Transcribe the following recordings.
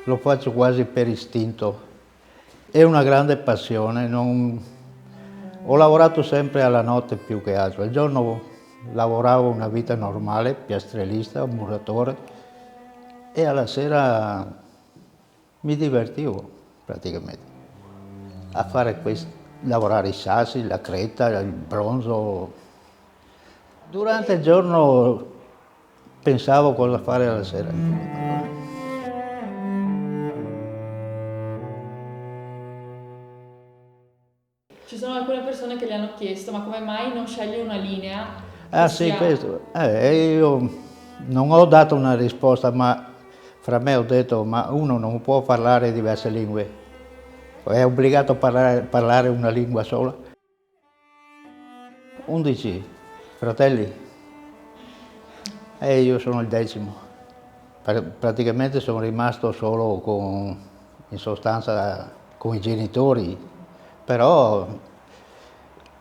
lo faccio quasi per istinto. È una grande passione, ho lavorato sempre alla notte più che altro. Il giorno lavoravo una vita normale, piastrellista, muratore, e alla sera mi divertivo praticamente a fare questo, lavorare i sassi, la creta, il bronzo. Durante il giorno pensavo cosa fare alla sera. Ci sono alcune persone che gli hanno chiesto, ma come mai non scegli una linea Ah che sì, sia... questo. Io non ho dato una risposta, ma fra me ho detto, ma uno non può parlare diverse lingue, è obbligato a parlare una lingua sola. 11 fratelli e io sono il 10º. Praticamente sono rimasto solo in sostanza con i genitori, però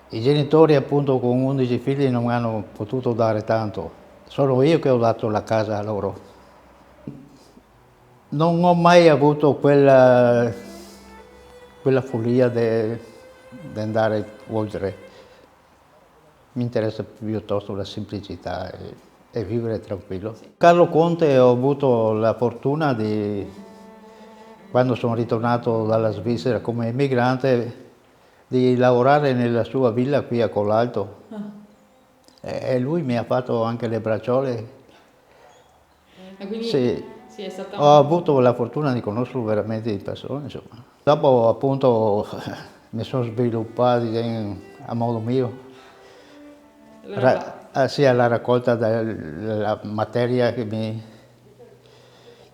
i genitori appunto con 11 figli non mi hanno potuto dare tanto, solo io che ho dato la casa a loro. Non ho mai avuto quella follia di andare oltre. Mi interessa piuttosto la semplicità e vivere tranquillo. Carlo Conte ho avuto la fortuna di, quando sono ritornato dalla Svizzera come immigrante, di lavorare nella sua villa qui a Collalto. E lui mi ha fatto anche le bracciole. E quindi Sì, sì, è stata ho avuto la fortuna di conoscerlo veramente di persona, insomma. Dopo appunto mi sono sviluppato a modo mio. Sia la raccolta della materia che mi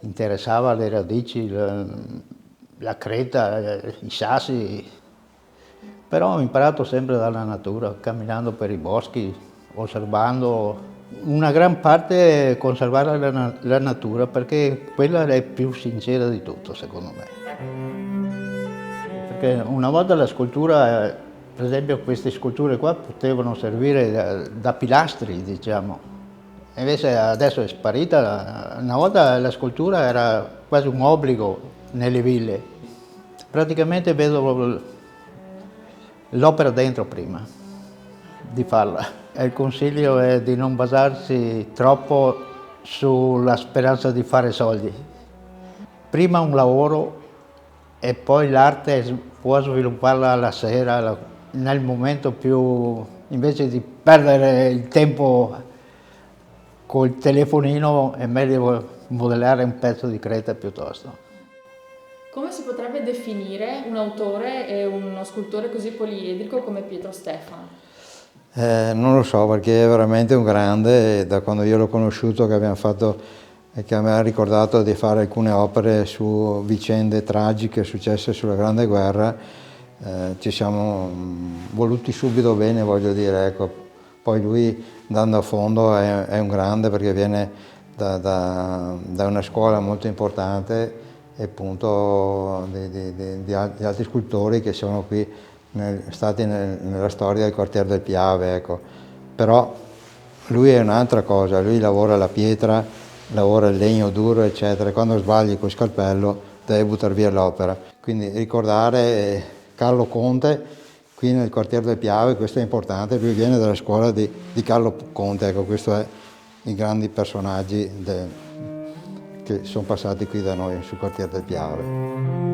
interessava, le radici, la creta, i sassi, però ho imparato sempre dalla natura, camminando per i boschi, osservando. Una gran parte conservare la natura perché quella è più sincera di tutto, secondo me. Perché una volta la scultura, per esempio queste sculture qua potevano servire da pilastri, diciamo. Invece adesso è sparita, una volta la scultura era quasi un obbligo nelle ville. Praticamente vedo l'opera dentro prima di farla. E il consiglio è di non basarsi troppo sulla speranza di fare soldi. Prima un lavoro e poi l'arte può svilupparla alla sera, nel momento più, invece di perdere il tempo col telefonino, è meglio modellare un pezzo di creta piuttosto. Come si potrebbe definire un autore e uno scultore così poliedrico come Pietro Stefano? Non lo so perché è veramente un grande, da quando io l'ho conosciuto che abbiamo fatto e che mi ha ricordato di fare alcune opere su vicende tragiche successe sulla Grande Guerra, ci siamo voluti subito bene, voglio dire, ecco. Poi lui, andando a fondo, è un grande perché viene da una scuola molto importante e appunto di altri scultori che sono qui stati nella storia del quartiere del Piave, ecco. Però lui è un'altra cosa, lui lavora la pietra, lavora il legno duro, eccetera. Quando sbagli col scalpello devi buttare via l'opera. Quindi ricordare Carlo Conte qui nel quartiere del Piave, questo è importante, lui viene dalla scuola di Carlo Conte, ecco, questo è i grandi personaggi che sono passati qui da noi sul quartiere del Piave.